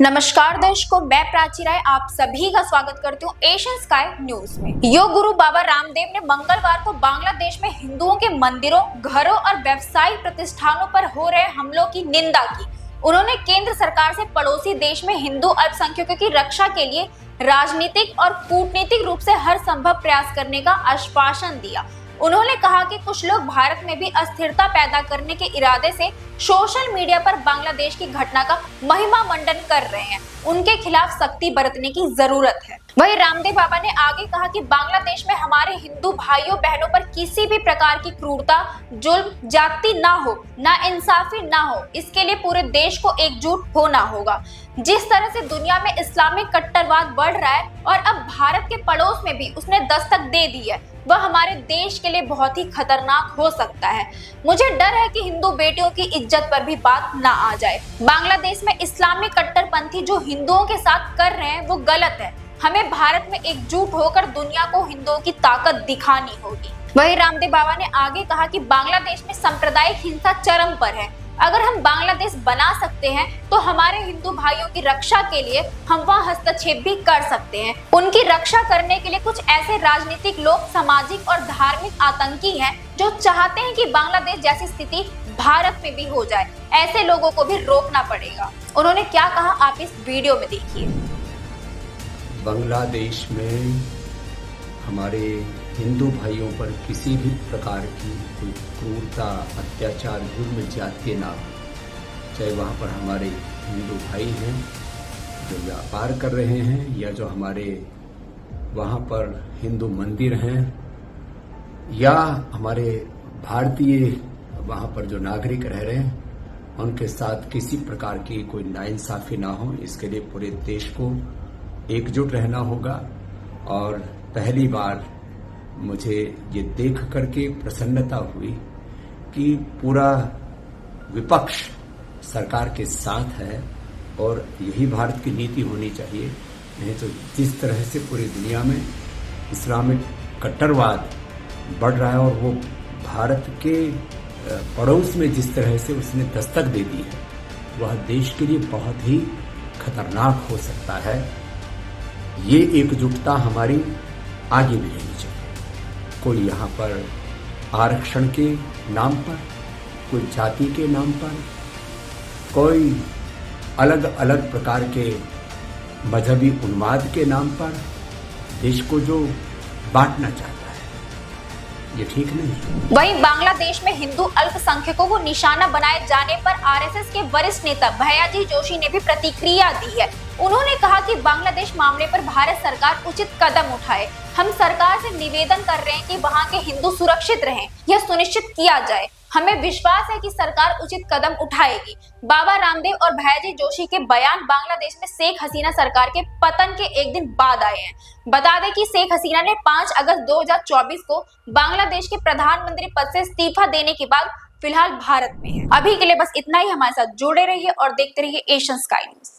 नमस्कार दर्शकों, मैं प्राची राय आप सभी का स्वागत करती हूँ एशियन स्काई न्यूज में। योग गुरु बाबा रामदेव ने मंगलवार को बांग्लादेश में हिंदुओं के मंदिरों, घरों और व्यवसायिक प्रतिष्ठानों पर हो रहे हमलों की निंदा की। उन्होंने केंद्र सरकार से पड़ोसी देश में हिंदू अल्पसंख्यकों की रक्षा के लिए राजनीतिक और कूटनीतिक रूप से हर संभव प्रयास करने का आश्वासन दिया। उन्होंने कहा कि कुछ लोग भारत में भी अस्थिरता पैदा करने के इरादे से सोशल मीडिया पर बांग्लादेश की घटना का महिमा मंडन कर रहे हैं। उनके खिलाफ सख्ती बरतने की जरूरत है। वहीं रामदेव बाबा ने आगे कहा कि बांग्लादेश में हमारे हिंदू भाइयों बहनों पर किसी भी प्रकार की क्रूरता, जुल्म, जाति ना हो, ना इंसाफी ना हो, इसके लिए पूरे देश को एकजुट होना होगा। जिस तरह से दुनिया में इस्लामिक कट्टरवाद बढ़ रहा है और अब भारत के पड़ोस में भी उसने दस्तक दे दी है, वह हमारे देश के लिए बहुत ही खतरनाक हो सकता है। मुझे डर है कि हिंदू बेटियों की इज्जत पर भी बात ना आ जाए। बांग्लादेश में इस्लामिक कट्टरपंथी जो हिंदुओं के साथ कर रहे हैं वो गलत है। हमें भारत में एकजुट होकर दुनिया को हिंदुओं की ताकत दिखानी होगी। वहीं रामदेव बाबा ने आगे कहा कि बांग्लादेश में सांप्रदायिक हिंसा चरम पर है। अगर हम बांग्लादेश बना सकते हैं तो हमारे हिंदू भाइयों की रक्षा के लिए हम वहां हस्तक्षेप भी कर सकते हैं। उनकी रक्षा करने के लिए कुछ ऐसे राजनीतिक लोग, सामाजिक और धार्मिक आतंकी हैं जो चाहते हैं कि बांग्लादेश जैसी स्थिति भारत में भी हो जाए। ऐसे लोगों को भी रोकना पड़ेगा। उन्होंने क्या कहा आप इस वीडियो में देखिए। बांग्लादेश में हमारे हिंदू भाइयों पर किसी भी प्रकार की कोई क्रूरता, अत्याचार, जुर्म, जाति ना हो। चाहे वहाँ पर हमारे हिंदू भाई हैं जो व्यापार कर रहे हैं, या जो हमारे वहाँ पर हिंदू मंदिर हैं, या हमारे भारतीय वहाँ पर जो नागरिक रह रहे हैं, उनके साथ किसी प्रकार की कोई नाइंसाफी ना हो। इसके लिए पूरे देश को एकजुट रहना होगा। और पहली बार मुझे ये देख करके प्रसन्नता हुई कि पूरा विपक्ष सरकार के साथ है, और यही भारत की नीति होनी चाहिए। नहीं तो जिस तरह से पूरी दुनिया में इस्लामिक कट्टरवाद बढ़ रहा है और वो भारत के पड़ोस में जिस तरह से उसने दस्तक दे दी है, वह देश के लिए बहुत ही खतरनाक हो सकता है। ये एकजुटता हमारी आगे भी रहनी चाहिए। कोई यहाँ पर आरक्षण के नाम पर, कोई जाति के नाम पर, कोई अलग अलग प्रकार के मजहबी उन्माद के नाम पर देश को जो बांटना चाहता है, ये ठीक नहीं। वहीं बांग्लादेश में हिंदू अल्पसंख्यकों को निशाना बनाए जाने पर आरएसएस के वरिष्ठ नेता भैयाजी जोशी ने भी प्रतिक्रिया दी है। उन्होंने कहा कि बांग्लादेश मामले पर भारत सरकार उचित कदम उठाए। हम सरकार से निवेदन कर रहे हैं कि वहां के हिंदू सुरक्षित रहें, यह सुनिश्चित किया जाए। हमें विश्वास है कि सरकार उचित कदम उठाएगी। बाबा रामदेव और भैयाजी जोशी के बयान बांग्लादेश में शेख हसीना सरकार के पतन के एक दिन बाद आए हैं। बता दें कि शेख हसीना ने 5 अगस्त 2024 को बांग्लादेश के प्रधानमंत्री पद से इस्तीफा देने के बाद फिलहाल भारत में है। अभी के लिए बस इतना ही। हमारे साथ जुड़े रहिए और देखते रहिए एशियन स्काई न्यूज।